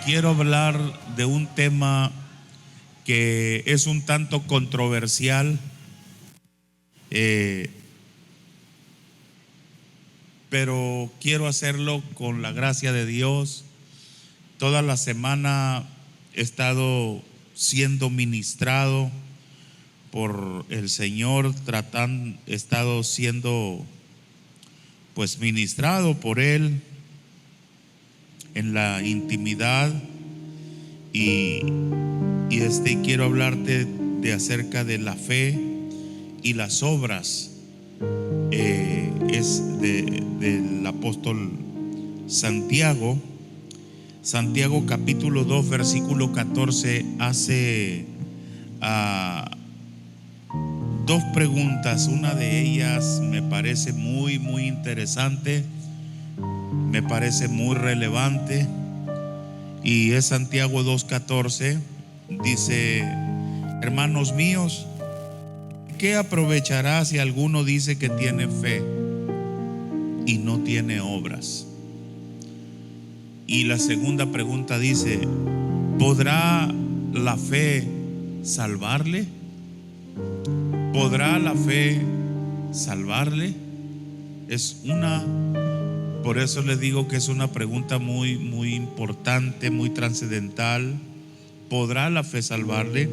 quiero hablar de un tema que es un tanto controversial, pero quiero hacerlo con la gracia de Dios. Toda la semana he estado siendo ministrado por el Señor, he estado siendo pues ministrado por Él en la intimidad y quiero hablarte de acerca de la fe y las obras. Es del apóstol Santiago. Santiago capítulo 2 versículo 14 hace dos preguntas. Una de ellas me parece muy interesante, me parece muy relevante, y es Santiago 2:14. Dice: hermanos míos, ¿qué aprovechará si alguno dice que tiene fe y no tiene obras? Y la segunda pregunta dice: ¿podrá la fe salvarle? ¿Podrá la fe salvarle? Por eso les digo que es una pregunta muy importante, muy trascendental. ¿Podrá la fe salvarle?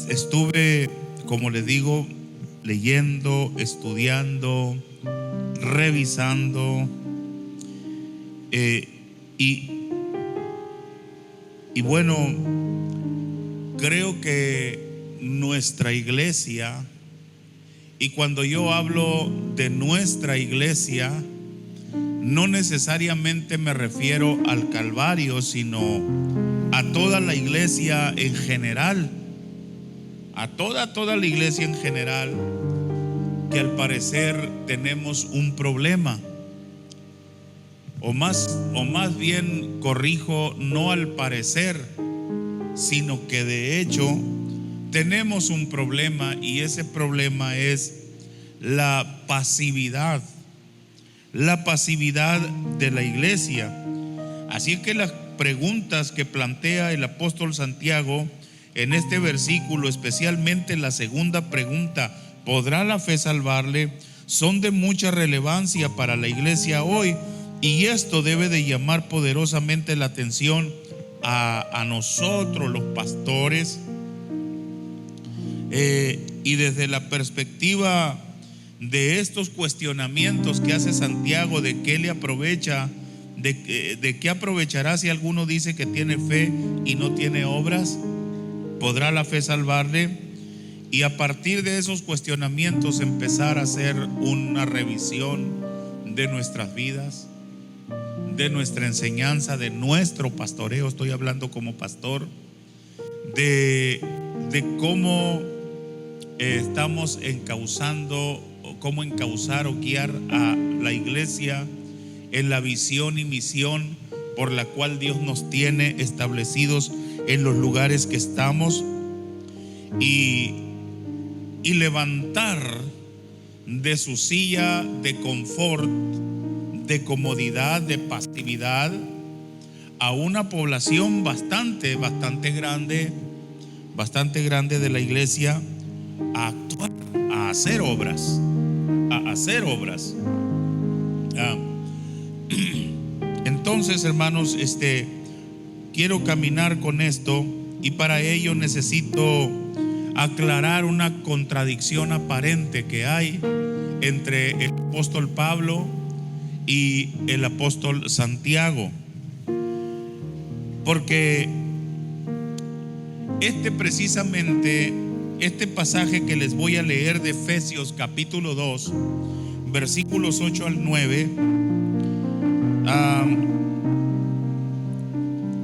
Estuve, como les digo, leyendo, estudiando, revisando, y bueno, creo que nuestra iglesia, y cuando yo hablo de nuestra iglesia, no necesariamente me refiero al Calvario, sino a toda la iglesia en general, a toda la iglesia en general, que al parecer tenemos un problema, o más bien corrijo, no al parecer, sino que de hecho tenemos un problema, y ese problema es la pasividad de la iglesia. Así que las preguntas que plantea el apóstol Santiago en este versículo, especialmente la segunda pregunta, ¿podrá la fe salvarle?, son de mucha relevancia para la iglesia hoy, y esto debe de llamar poderosamente la atención a nosotros los pastores, y desde la perspectiva de estos cuestionamientos que hace Santiago, de qué le aprovecha, de qué aprovechará si alguno dice que tiene fe y no tiene obras. ¿Podrá la fe salvarle? Y a partir de esos cuestionamientos empezar a hacer una revisión de nuestras vidas, de nuestra enseñanza, de nuestro pastoreo. Estoy hablando como pastor, de cómo estamos encauzando, cómo encauzar o guiar a la iglesia en la visión y misión por la cual Dios nos tiene establecidos en los lugares que estamos, y levantar de su silla de confort, de comodidad, de pasividad, a una población bastante grande de la iglesia, a actuar, a hacer obras. Entonces, hermanos, quiero caminar con esto, y para ello necesito aclarar una contradicción aparente que hay entre el apóstol Pablo y el apóstol Santiago, porque precisamente este pasaje que les voy a leer de Efesios capítulo 2 versículos 8 al 9,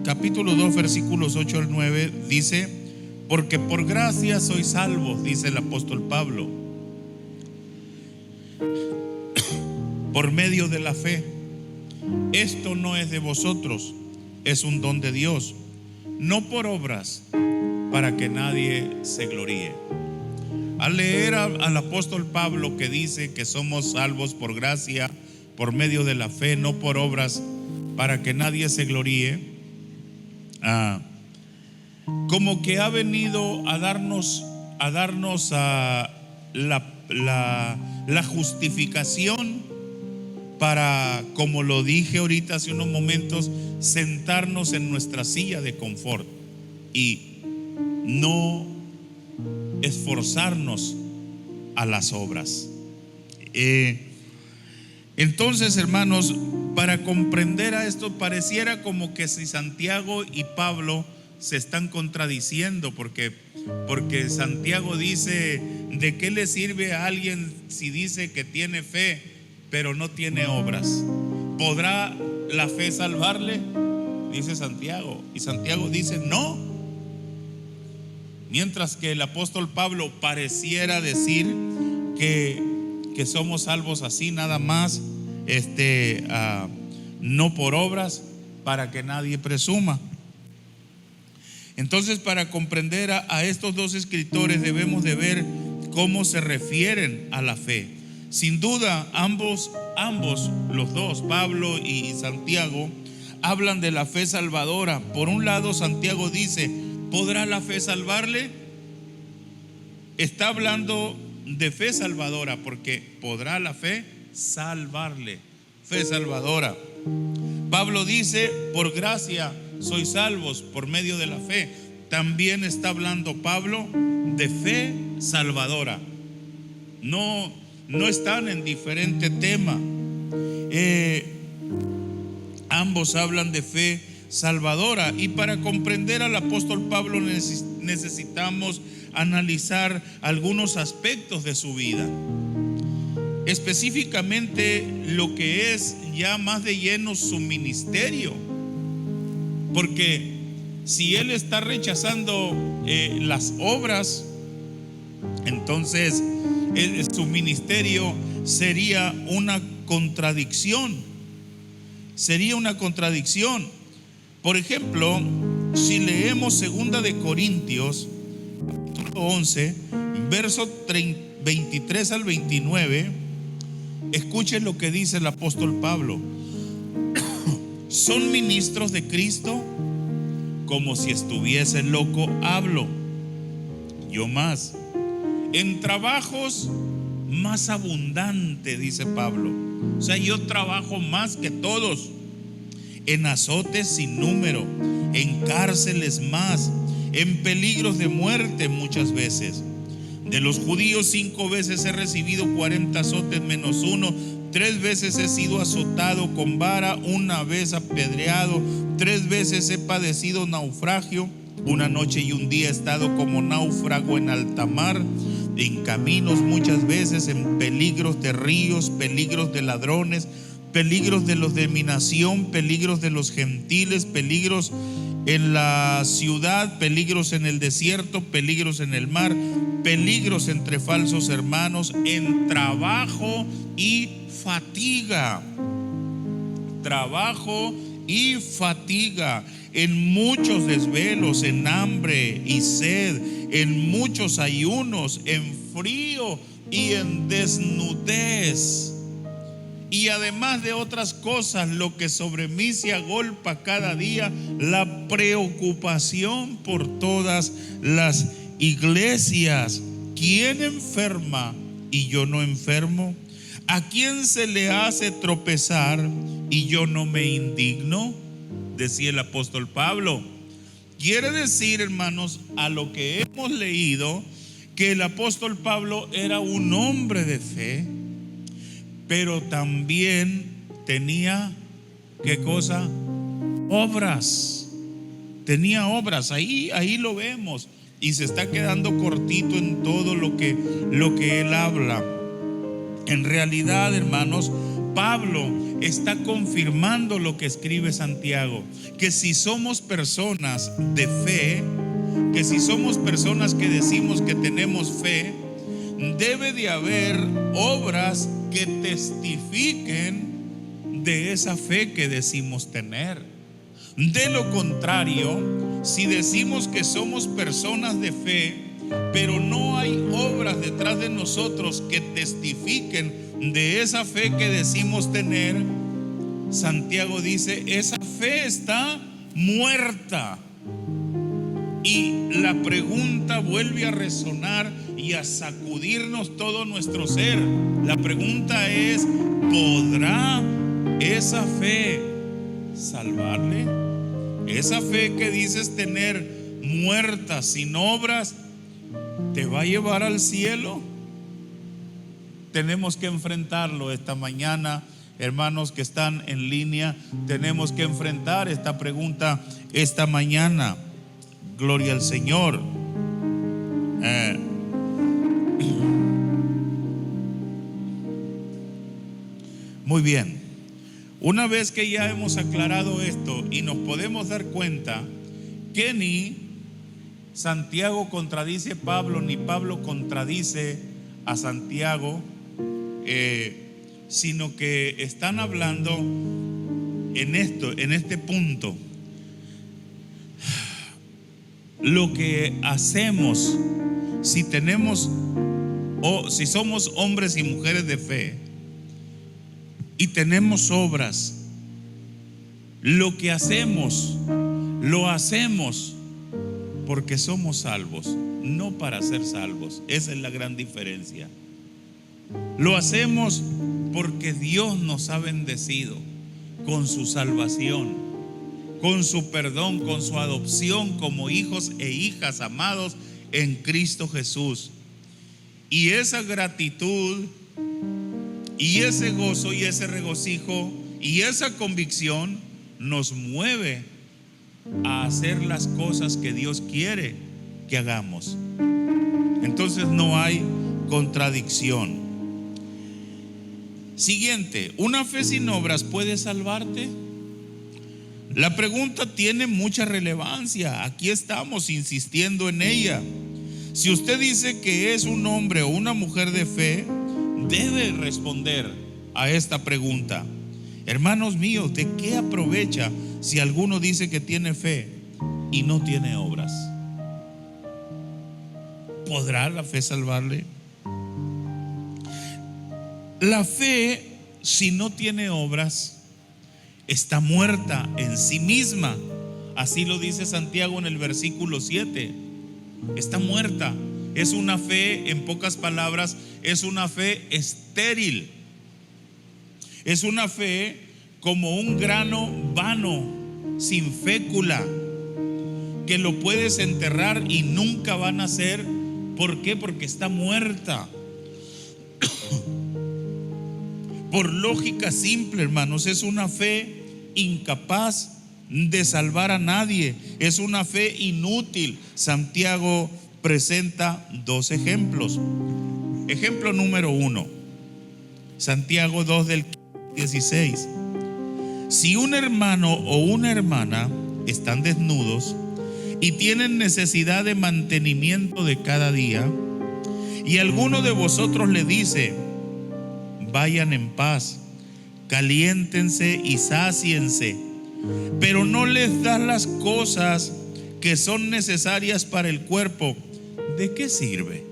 capítulo 2 versículos 8 al 9 dice: porque por gracia sois salvos, dice el apóstol Pablo, por medio de la fe. Esto no es de vosotros, es un don de Dios, no por obras, para que nadie se gloríe. al leer al apóstol Pablo, que dice que somos salvos por gracia, por medio de la fe, no por obras, para que nadie se gloríe, como que ha venido a darnos la justificación para, como lo dije ahorita hace unos momentos, sentarnos en nuestra silla de confort y no esforzarnos a las obras. Entonces, hermanos, para comprender a esto, pareciera como que si Santiago y Pablo se están contradiciendo, porque Santiago dice: ¿de qué le sirve a alguien si dice que tiene fe pero no tiene obras? ¿Podrá la fe salvarle?, dice Santiago, y Santiago dice no. Mientras que el apóstol Pablo pareciera decir que somos salvos así nada más, no por obras, para que nadie presuma. Entonces, para comprender a estos dos escritores, debemos de ver cómo se refieren a la fe. Sin duda, ambos, los dos, Pablo y Santiago, hablan de la fe salvadora. Por un lado, Santiago dice: ¿podrá la fe salvarle? Está hablando de fe salvadora, porque podrá la fe salvarle. Fe salvadora. Pablo dice: por gracia sois salvos por medio de la fe. También está hablando Pablo de fe salvadora. No están en diferente tema. Ambos hablan de fe salvadora. Y para comprender al apóstol Pablo necesitamos analizar algunos aspectos de su vida, específicamente lo que es ya más de lleno su ministerio. Porque si él está rechazando las obras, entonces su ministerio sería una contradicción. Por ejemplo, si leemos 2 de Corintios 11, versos 23 al 29, escuchen lo que dice el apóstol Pablo. ¿Son ministros de Cristo? Como si estuviese loco hablo. Yo más. En trabajos más abundante, dice Pablo. O sea, yo trabajo más que todos. En azotes sin número, en cárceles más, en peligros de muerte muchas veces. De los judíos 5 veces he recibido 40 azotes menos uno. 3 veces he sido azotado con vara, 1 vez apedreado, 3 veces he padecido naufragio. 1 noche y 1 día he estado como náufrago en alta mar, en caminos muchas veces, en peligros de ríos, peligros de ladrones, peligros de los de mi nación, peligros de los gentiles, peligros en la ciudad, peligros en el desierto, peligros en el mar, peligros entre falsos hermanos, en trabajo y fatiga. Trabajo y fatiga, en muchos desvelos, en hambre y sed, en muchos ayunos, en frío y en desnudez. Y además de otras cosas, lo que sobre mí se agolpa cada día, la preocupación por todas las iglesias. ¿Quién enferma y yo no enfermo? ¿A quién se le hace tropezar y yo no me indigno? Decía el apóstol Pablo. Quiere decir, hermanos, a lo que hemos leído, que el apóstol Pablo era un hombre de fe, pero también tenía, ¿qué cosa? Obras. Tenía obras. Ahí lo vemos. Y se está quedando cortito en todo lo que él habla. En realidad, hermanos, Pablo está confirmando lo que escribe Santiago, que si somos personas de fe, que si somos personas que decimos que tenemos fe, debe de haber obras que testifiquen de esa fe que decimos tener. De lo contrario, si decimos que somos personas de fe, pero no hay obras detrás de nosotros que testifiquen de esa fe que decimos tener, Santiago dice, esa fe está muerta. Y la pregunta vuelve a resonar y a sacudirnos todo nuestro ser. La pregunta es, ¿podrá esa fe salvarle? Esa fe que dices tener muerta, sin obras, ¿te va a llevar al cielo? Tenemos que enfrentarlo esta mañana, hermanos que están en línea. Tenemos que enfrentar esta pregunta esta mañana. Gloria al Señor. Muy bien. Una vez que ya hemos aclarado esto y nos podemos dar cuenta que ni Santiago contradice a Pablo, ni Pablo contradice a Santiago, sino que están hablando en este punto. Lo que hacemos, si somos hombres y mujeres de fe y tenemos obras, lo que hacemos, lo hacemos porque somos salvos, no para ser salvos. Esa es la gran diferencia. Lo hacemos porque Dios nos ha bendecido con su salvación, con su perdón, con su adopción como hijos e hijas amados en Cristo Jesús. Y esa gratitud y ese gozo y ese regocijo y esa convicción nos mueve a hacer las cosas que Dios quiere que hagamos. Entonces no hay contradicción. Siguiente, ¿una fe sin obras puede salvarte? La pregunta tiene mucha relevancia. Aquí estamos insistiendo en ella. Si usted dice que es un hombre o una mujer de fe, debe responder a esta pregunta. Hermanos míos, ¿de qué aprovecha si alguno dice que tiene fe y no tiene obras? ¿Podrá la fe salvarle? La fe, si no tiene obras, está muerta en sí misma. Así lo dice Santiago en el versículo 7. Está muerta. Es una fe, en pocas palabras, es una fe estéril. Es una fe como un grano vano, sin fécula, que lo puedes enterrar y nunca va a nacer. ¿Por qué? Porque está muerta. Por lógica simple, hermanos, es una fe incapaz de salvar a nadie. Es una fe inútil. Santiago presenta dos ejemplos. Ejemplo número 1, Santiago 2 del 16. Si un hermano o una hermana están desnudos y tienen necesidad de mantenimiento de cada día, y alguno de vosotros le dice: vayan en paz, caliéntense y sáciense, pero no les das las cosas que son necesarias para el cuerpo, ¿de qué sirve?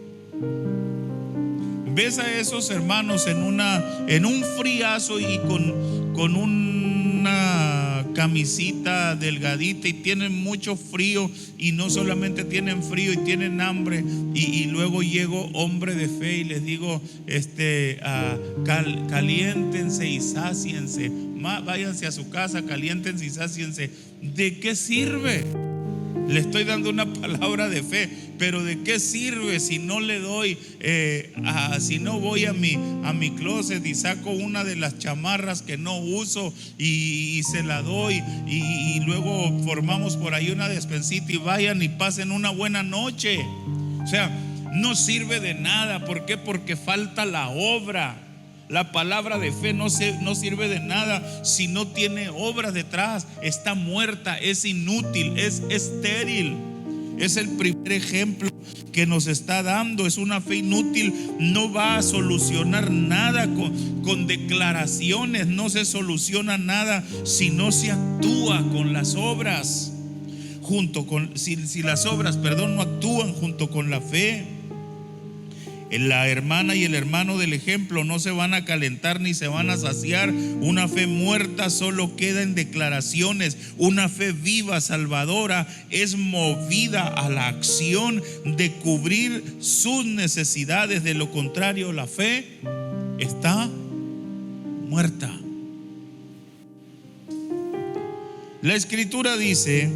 Ves a esos hermanos en un friazo y con una camisita delgadita y tienen mucho frío, y no solamente tienen frío y tienen hambre, y luego llego hombre de fe y les digo, caliéntense y sáciense, váyanse a su casa, caliéntense y sáciense. ¿De qué sirve? Le estoy dando una palabra de fe, pero ¿de qué sirve si no le doy, si no voy a mi closet y saco una de las chamarras que no uso y se la doy, y luego formamos por ahí una despensita y vayan y pasen una buena noche? O sea, no sirve de nada. ¿Por qué? Porque falta la obra. La palabra de fe no sirve de nada si no tiene obras detrás. Está muerta, es inútil, es estéril. Es el primer ejemplo que nos está dando. Es una fe inútil. No va a solucionar nada con declaraciones. No se soluciona nada si no se actúa con las obras. si las obras, perdón, no actúan junto con la fe, la hermana y el hermano del ejemplo no se van a calentar ni se van a saciar. Una fe muerta solo queda en declaraciones. Una fe viva, salvadora, es movida a la acción de cubrir sus necesidades. De lo contrario, la fe está muerta. La escritura dice,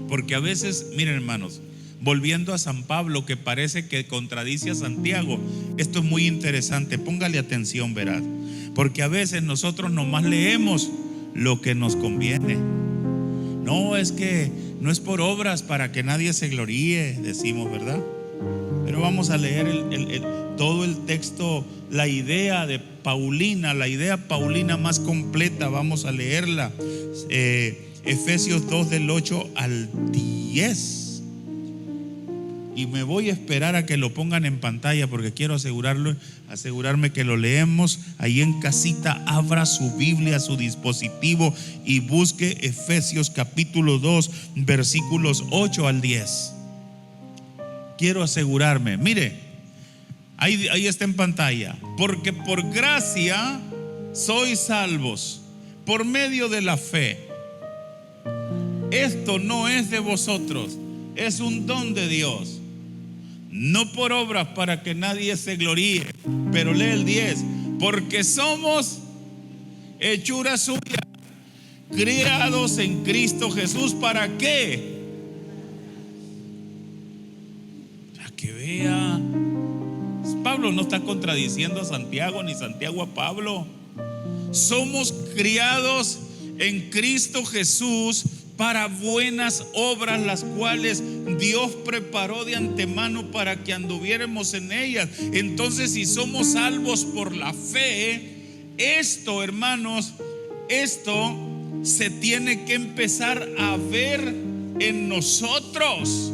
porque a veces, miren hermanos, volviendo a San Pablo, que parece que contradice a Santiago, esto es muy interesante, póngale atención, verás, porque a veces nosotros nomás leemos lo que nos conviene. No, es que no es por obras para que nadie se gloríe, decimos, ¿verdad? Pero vamos a leer todo el texto, la idea Paulina más completa, vamos a leerla. Efesios 2 del 8 al 10. Y me voy a esperar a que lo pongan en pantalla porque quiero asegurarme que lo leemos. Ahí en casita, abra su Biblia, su dispositivo y busque Efesios capítulo 2, versículos 8 al 10. Quiero asegurarme, mire, ahí está en pantalla. Porque por gracia sois salvos por medio de la fe. Esto no es de vosotros, es un don de Dios, no por obras para que nadie se gloríe. Pero lee el 10, porque somos hechura suya, criados en Cristo Jesús. ¿Para qué? Para que vea, Pablo no está contradiciendo a Santiago ni Santiago a Pablo. Somos criados en Cristo Jesús para buenas obras, las cuales Dios preparó de antemano para que anduviéramos en ellas. Entonces, si somos salvos por la fe, esto, hermanos, esto se tiene que empezar a ver en nosotros.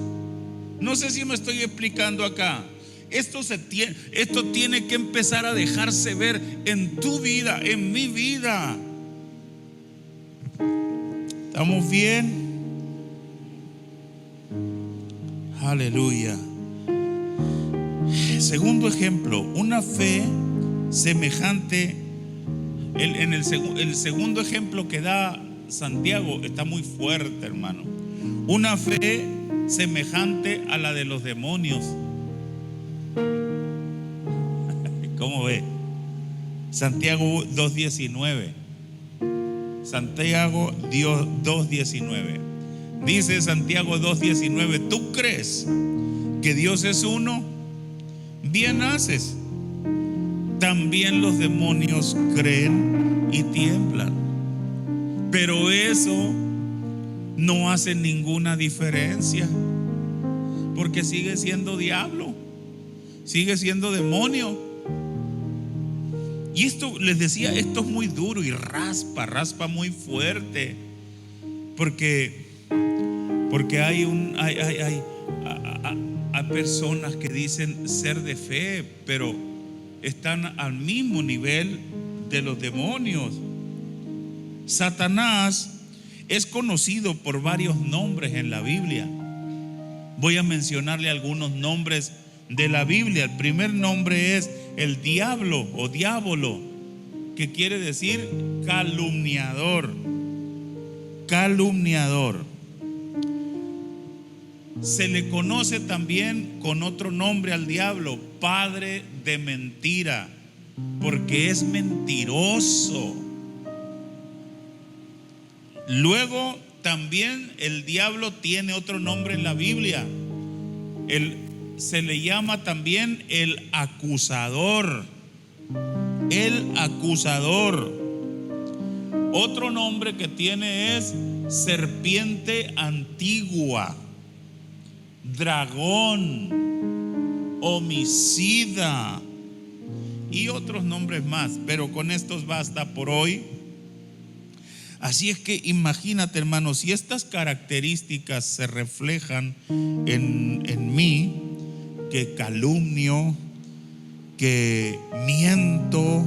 No sé si me estoy explicando acá. Esto tiene que empezar a dejarse ver en tu vida, en mi vida. ¿Estamos bien? Aleluya. Segundo ejemplo, una fe semejante. El segundo ejemplo que da Santiago está muy fuerte, hermano. Una fe semejante a la de los demonios. ¿Cómo ve? Santiago 2:19. Santiago 2:19. Dice Santiago 2:19: ¿tú crees que Dios es uno? Bien haces. También los demonios creen y tiemblan. Pero eso no hace ninguna diferencia, porque sigue siendo diablo, sigue siendo demonio. Y esto, les decía, esto es muy duro y raspa muy fuerte, porque hay personas que dicen ser de fe, pero están al mismo nivel de los demonios. Satanás es conocido por varios nombres en la Biblia. Voy a mencionarle algunos nombres de la Biblia. El primer nombre es el diablo o diablo, que quiere decir calumniador. Calumniador. Se le conoce también con otro nombre al diablo: padre de mentira, porque es mentiroso. Luego también el diablo tiene otro nombre en la Biblia. Se le llama también el acusador. El acusador. Otro nombre que tiene es serpiente antigua, dragón, homicida y otros nombres más, pero con estos basta por hoy. Así es que imagínate, hermanos, si estas características se reflejan en mí, que calumnio, que miento,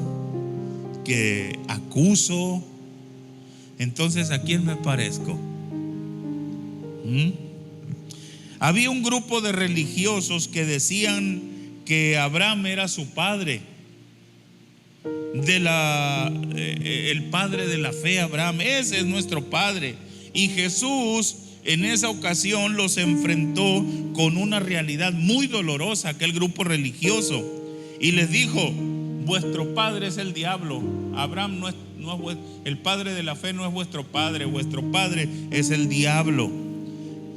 que acuso, entonces ¿a quién me parezco? ¿Mm? Había un grupo de religiosos que decían que Abraham era su padre, el padre de la fe. Abraham, ese es nuestro padre. Y Jesús en esa ocasión los enfrentó con una realidad muy dolorosa, aquel grupo religioso, y les dijo: vuestro padre es el diablo. Abraham no es el padre de la fe, no es vuestro padre es el diablo.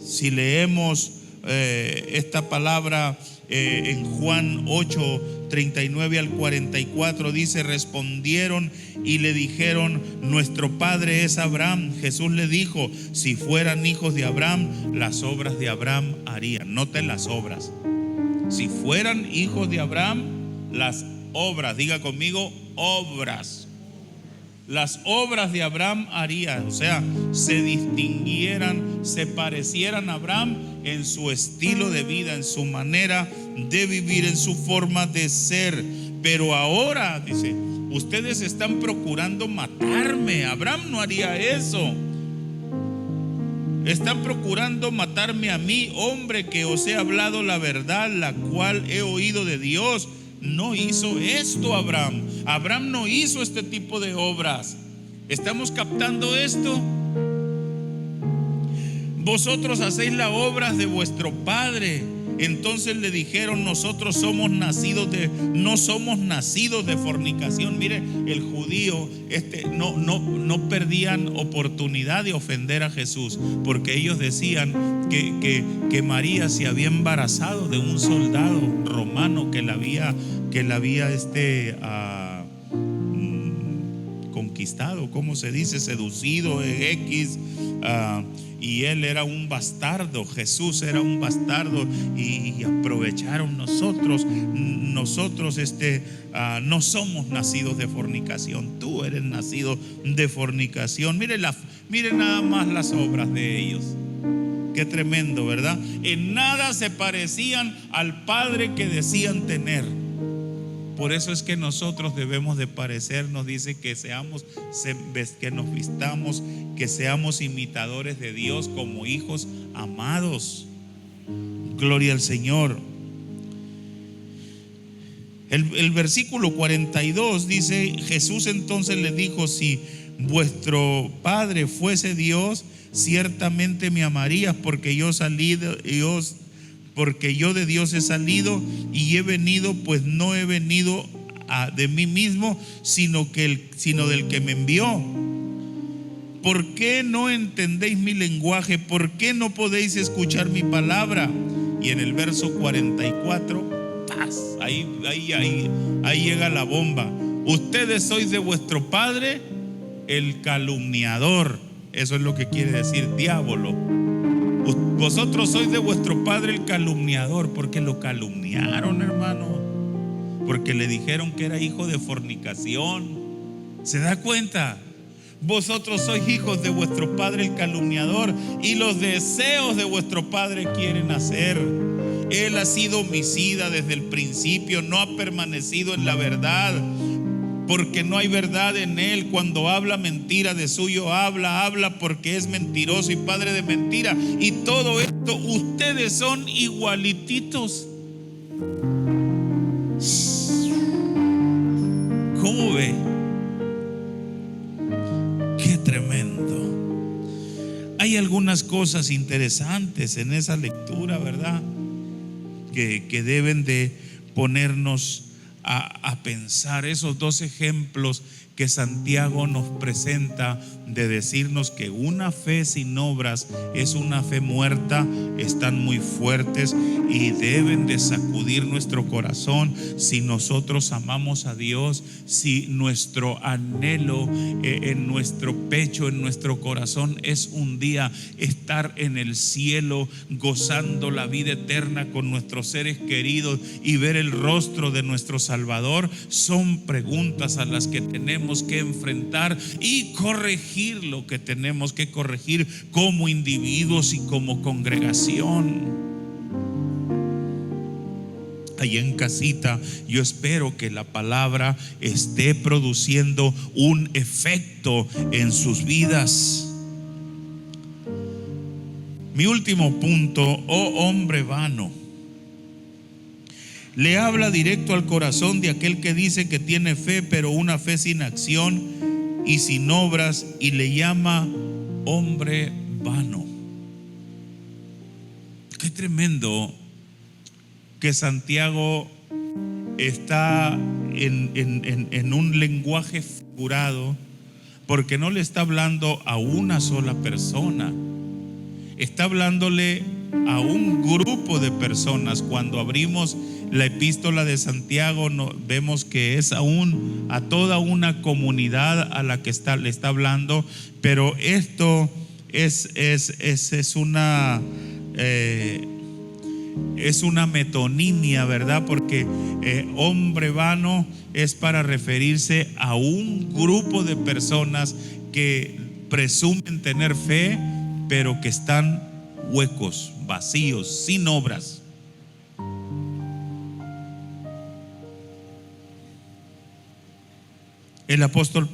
Si leemos esta palabra en Juan 8, 39 al 44, dice: respondieron y le dijeron: nuestro padre es Abraham. Jesús le dijo: si fueran hijos de Abraham, las obras de Abraham harían. Noten las obras. Si fueran hijos de Abraham, las obras, diga conmigo, obras. Las obras de Abraham harían, o sea, se distinguieran, se parecieran a Abraham en su estilo de vida, en su manera de vivir, en su forma de ser. Pero ahora, dice, ustedes están procurando matarme. Abraham no haría eso. Están procurando matarme a mí, hombre que os he hablado la verdad, la cual he oído de Dios. No hizo esto Abraham. Abraham no hizo este tipo de obras. ¿Estamos captando esto? Vosotros hacéis las obras de vuestro padre. Entonces le dijeron: nosotros no somos nacidos de fornicación. Mire, el judío no perdían oportunidad de ofender a Jesús, porque ellos decían que María se había embarazado de un soldado romano que la había conquistado, ¿cómo se dice? Seducido, y él era un bastardo. Jesús era un bastardo, y aprovecharon. Nosotros no somos nacidos de fornicación. Tú eres nacido de fornicación. Mire nada más las obras de ellos. Qué tremendo, ¿verdad? En nada se parecían al Padre que decían tener. Por eso es que nosotros debemos de parecernos. Dice que que nos vistamos, que seamos imitadores de Dios como hijos amados. Gloria al Señor. El versículo 42 dice: Jesús entonces le dijo: si vuestro Padre fuese Dios, ciertamente me amarías, porque yo de Dios he salido y he venido, pues no he venido de mí mismo, sino del que me envió. ¿Por qué no entendéis mi lenguaje? ¿Por qué no podéis escuchar mi palabra? Y en el verso 44, ahí llega la bomba. Ustedes sois de vuestro padre el calumniador. Eso es lo que quiere decir diablo. Vosotros sois de vuestro padre el calumniador, porque lo calumniaron, hermano, porque le dijeron que era hijo de fornicación. ¿Se da cuenta? Vosotros sois hijos de vuestro padre el calumniador, y los deseos de vuestro padre quieren hacer. Él ha sido homicida desde el principio, no ha permanecido en la verdad, porque no hay verdad en él. Cuando habla mentira, de suyo habla porque es mentiroso y padre de mentira. Y todo esto, ustedes son igualititos. ¿Cómo ve? Qué tremendo. Hay algunas cosas interesantes en esa lectura, ¿verdad? Que deben de ponernos a pensar. Esos dos ejemplos que Santiago nos presenta, de decirnos que una fe sin obras es una fe muerta, están muy fuertes y deben de sacudir nuestro corazón. Si nosotros amamos a Dios, si nuestro anhelo en nuestro pecho, en nuestro corazón, es un día estar en el cielo gozando la vida eterna con nuestros seres queridos y ver el rostro de nuestro Salvador, son preguntas a las que tenemos que enfrentar y corregir lo que tenemos que corregir como individuos y como congregación. Allá en casita, yo espero que la palabra esté produciendo un efecto en sus vidas. Mi último punto, oh hombre vano, le habla directo al corazón de aquel que dice que tiene fe, pero una fe sin acción y sin obras, y le llama hombre vano. Qué tremendo que Santiago está en un lenguaje figurado, porque no le está hablando a una sola persona, está hablándole a un grupo de personas. Cuando abrimos la epístola de Santiago, vemos que es a toda una comunidad a la que le está hablando, pero esto es una metonimia, ¿verdad? Porque hombre vano es para referirse a un grupo de personas que presumen tener fe, pero que están huecos, vacíos, sin obras. El apóstol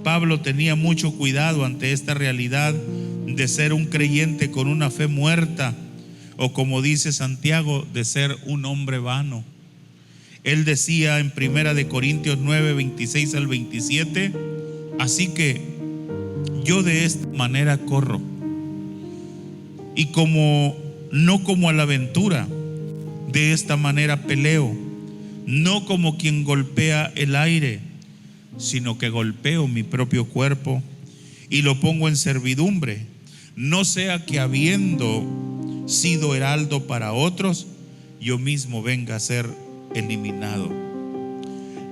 Pablo tenía mucho cuidado ante esta realidad de ser un creyente con una fe muerta, o como dice Santiago, de ser un hombre vano. Él decía en 1 Corintios 9, 26 al 27: así que yo de esta manera corro, y no como a la aventura, de esta manera peleo, no como quien golpea el aire, sino que golpeo mi propio cuerpo y lo pongo en servidumbre, no sea que habiendo sido heraldo para otros, yo mismo venga a ser eliminado.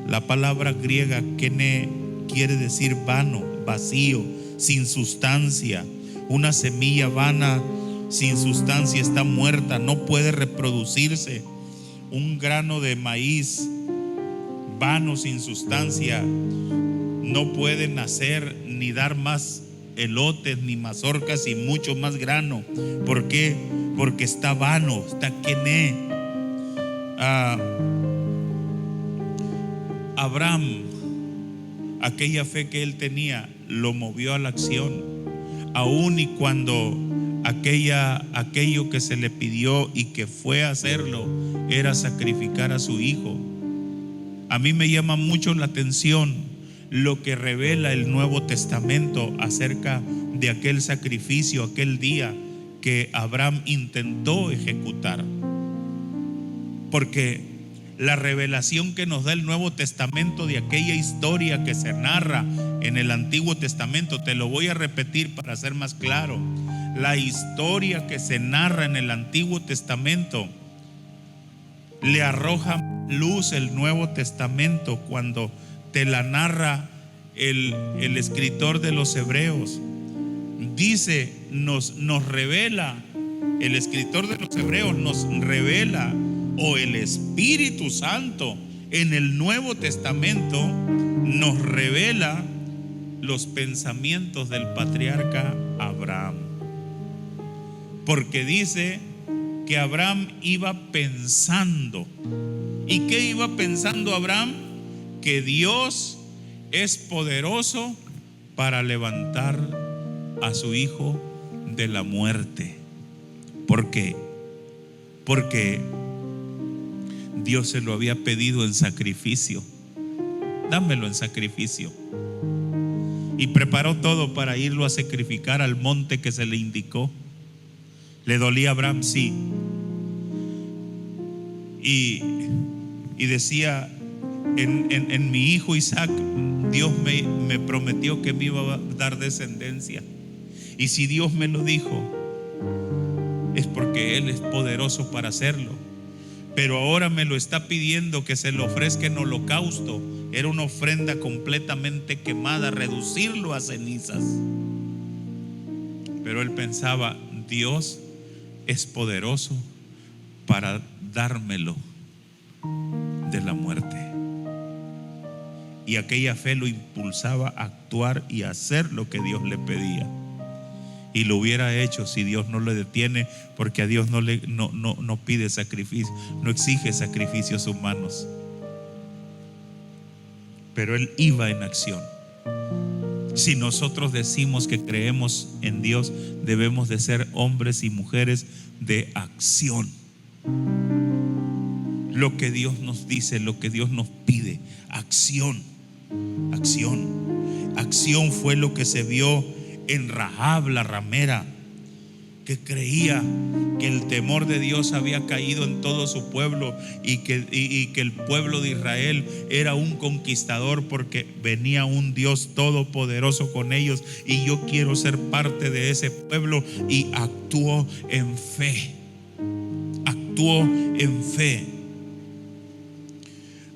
La palabra griega kene quiere decir vano, vacío, sin sustancia. Una semilla vana, sin sustancia, está muerta, no puede reproducirse. Un grano de maíz vano, sin sustancia, no puede nacer ni dar más elotes ni mazorcas y mucho más grano. ¿Por qué? Porque está vano, está quené. Abraham, aquella fe que él tenía, lo movió a la acción, aun y cuando aquello que se le pidió y que fue a hacerlo era sacrificar a su hijo. A mí me llama mucho la atención lo que revela el Nuevo Testamento acerca de aquel sacrificio, aquel día que Abraham intentó ejecutar. Porque la revelación que nos da el Nuevo Testamento de aquella historia que se narra en el Antiguo Testamento, te lo voy a repetir para ser más claro. La historia que se narra en el Antiguo Testamento le arroja luz el Nuevo Testamento cuando te la narra el escritor de los Hebreos. Dice, nos revela, el escritor de los Hebreos nos revela, o el Espíritu Santo en el Nuevo Testamento nos revela los pensamientos del patriarca Abraham. Porque dice que Abraham iba pensando. ¿Y qué iba pensando Abraham? Que Dios es poderoso para levantar a su hijo de la muerte. ¿Por qué? Porque Dios se lo había pedido en sacrificio. Dámelo en sacrificio. Y preparó todo para irlo a sacrificar al monte que se le indicó. ¿Le dolía a Abraham? Sí. Y decía, en mi hijo Isaac, Dios me prometió que me iba a dar descendencia. Y si Dios me lo dijo, es porque Él es poderoso para hacerlo. Pero ahora me lo está pidiendo que se lo ofrezca en holocausto. Era una ofrenda completamente quemada, reducirlo a cenizas. Pero él pensaba, Dios es poderoso para dármelo de la muerte. Y aquella fe lo impulsaba a actuar y a hacer lo que Dios le pedía. Y lo hubiera hecho si Dios no le detiene, porque a Dios no pide sacrificio, no exige sacrificios humanos. Pero él iba en acción. Si nosotros decimos que creemos en Dios, debemos de ser hombres y mujeres de acción. Lo que Dios nos dice, lo que Dios nos pide, acción, acción. Acción fue lo que se vio en Rahab la ramera, que creía que el temor de Dios había caído en todo su pueblo y que el pueblo de Israel era un conquistador porque venía un Dios todopoderoso con ellos, y yo quiero ser parte de ese pueblo. Y actuó en fe, actuó en fe.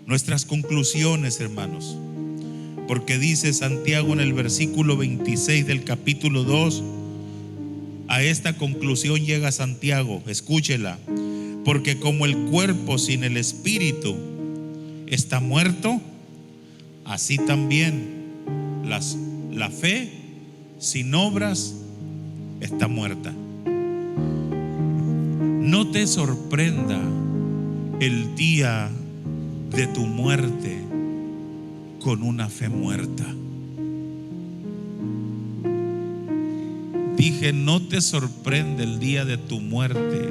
Nuestras conclusiones, hermanos, porque dice Santiago en el versículo 26 del capítulo 2, a esta conclusión llega Santiago, escúchela: porque como el cuerpo sin el espíritu está muerto, así también la fe sin obras está muerta. No te sorprenda el día de tu muerte con una fe muerta. Dije, no te sorprende el día de tu muerte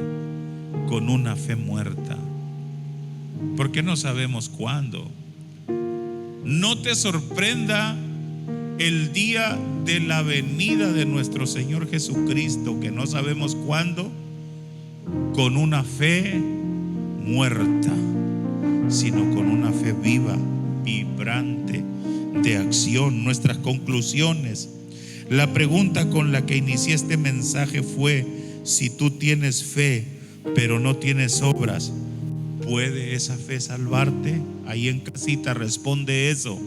con una fe muerta, porque no sabemos cuándo. No te sorprenda el día de la venida de nuestro Señor Jesucristo, que no sabemos cuándo, con una fe muerta, sino con una fe viva, vibrante, de acción. Nuestras conclusiones. La pregunta con la que inicié este mensaje fue: si tú tienes fe pero no tienes obras, ¿puede esa fe salvarte? Ahí en casita responde eso: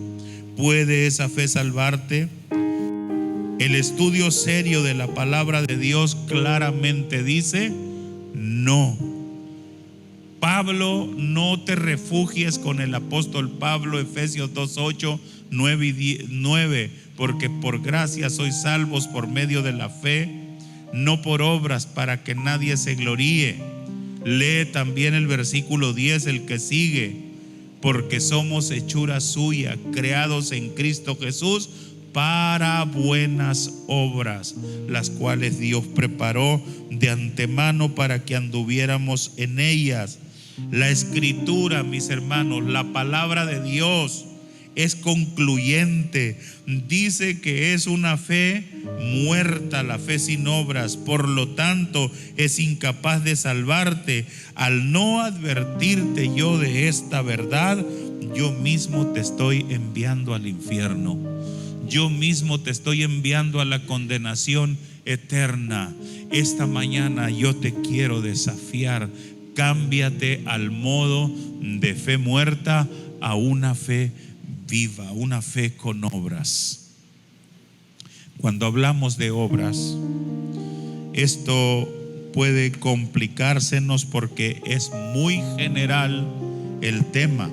¿puede esa fe salvarte? El estudio serio de la palabra de Dios claramente dice no. Pablo, no te refugies con el apóstol Pablo, Efesios 2:8, 9, porque por gracia sois salvos por medio de la fe, no por obras, para que nadie se gloríe. Lee también el versículo 10, el que sigue: porque somos hechura suya, creados en Cristo Jesús para buenas obras, las cuales Dios preparó de antemano para que anduviéramos en ellas. La escritura, mis hermanos, la palabra de Dios es concluyente. Dice que es una fe muerta, la fe sin obras, por lo tanto es incapaz de salvarte. Al no advertirte yo de esta verdad, yo mismo te estoy enviando al infierno. Yo mismo te estoy enviando a la condenación eterna. Esta mañana yo te quiero desafiar: cámbiate al modo de fe muerta a una fe viva, una fe con obras. Cuando hablamos de obras, esto puede complicársenos porque es muy general el tema,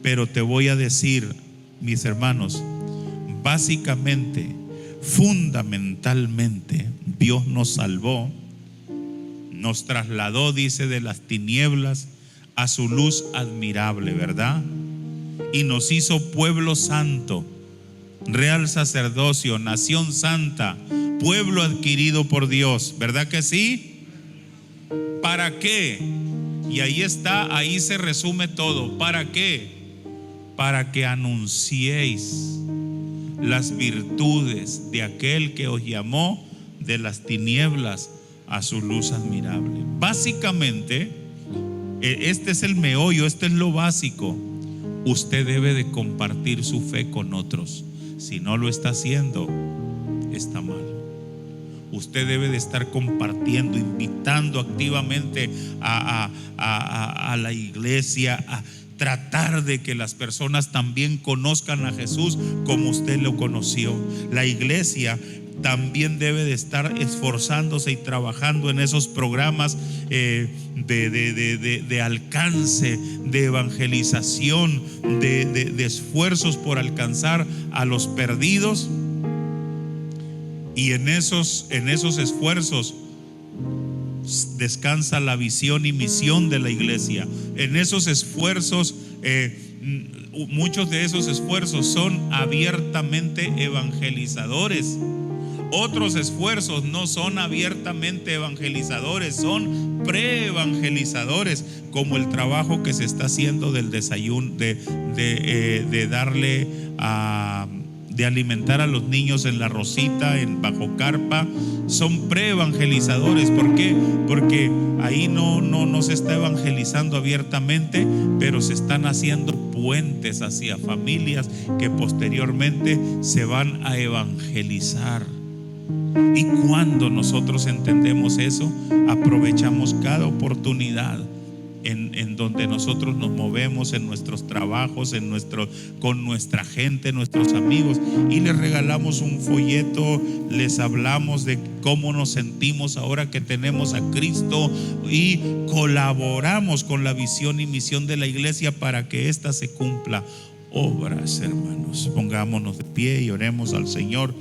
pero te voy a decir, mis hermanos, básicamente, fundamentalmente, Dios nos salvó, nos trasladó, dice, de las tinieblas a su luz admirable, ¿verdad? Y nos hizo pueblo santo, real sacerdocio, nación santa, pueblo adquirido por Dios, ¿verdad que sí? ¿Para qué? Y ahí está, ahí se resume todo. ¿Para qué? Para que anunciéis las virtudes de aquel que os llamó de las tinieblas a su luz admirable. Básicamente, este es el meollo, este es lo básico. Usted debe de compartir su fe con otros. Si no lo está haciendo, está mal. Usted debe de estar compartiendo, invitando activamente a la iglesia, a tratar de que las personas también conozcan a Jesús como usted lo conoció. La iglesia también debe de estar esforzándose y trabajando en esos programas de alcance, de evangelización, de esfuerzos por alcanzar a los perdidos. Y en esos esfuerzos descansa la visión y misión de la iglesia. En esos esfuerzos muchos de esos esfuerzos son abiertamente evangelizadores. Otros esfuerzos no son abiertamente evangelizadores, son pre-evangelizadores, como el trabajo que se está haciendo del desayuno, de darle de alimentar a los niños en la Rosita, bajo carpa. Son pre-evangelizadores. ¿Por qué? Porque ahí no se está evangelizando abiertamente, pero se están haciendo puentes hacia familias que posteriormente se van a evangelizar. Y cuando nosotros entendemos eso, aprovechamos cada oportunidad en donde nosotros nos movemos, en nuestros trabajos, con nuestra gente, nuestros amigos, y les regalamos un folleto, les hablamos de cómo nos sentimos ahora que tenemos a Cristo, y colaboramos con la visión y misión de la iglesia para que ésta se cumpla. Obras, hermanos, pongámonos de pie y oremos al Señor.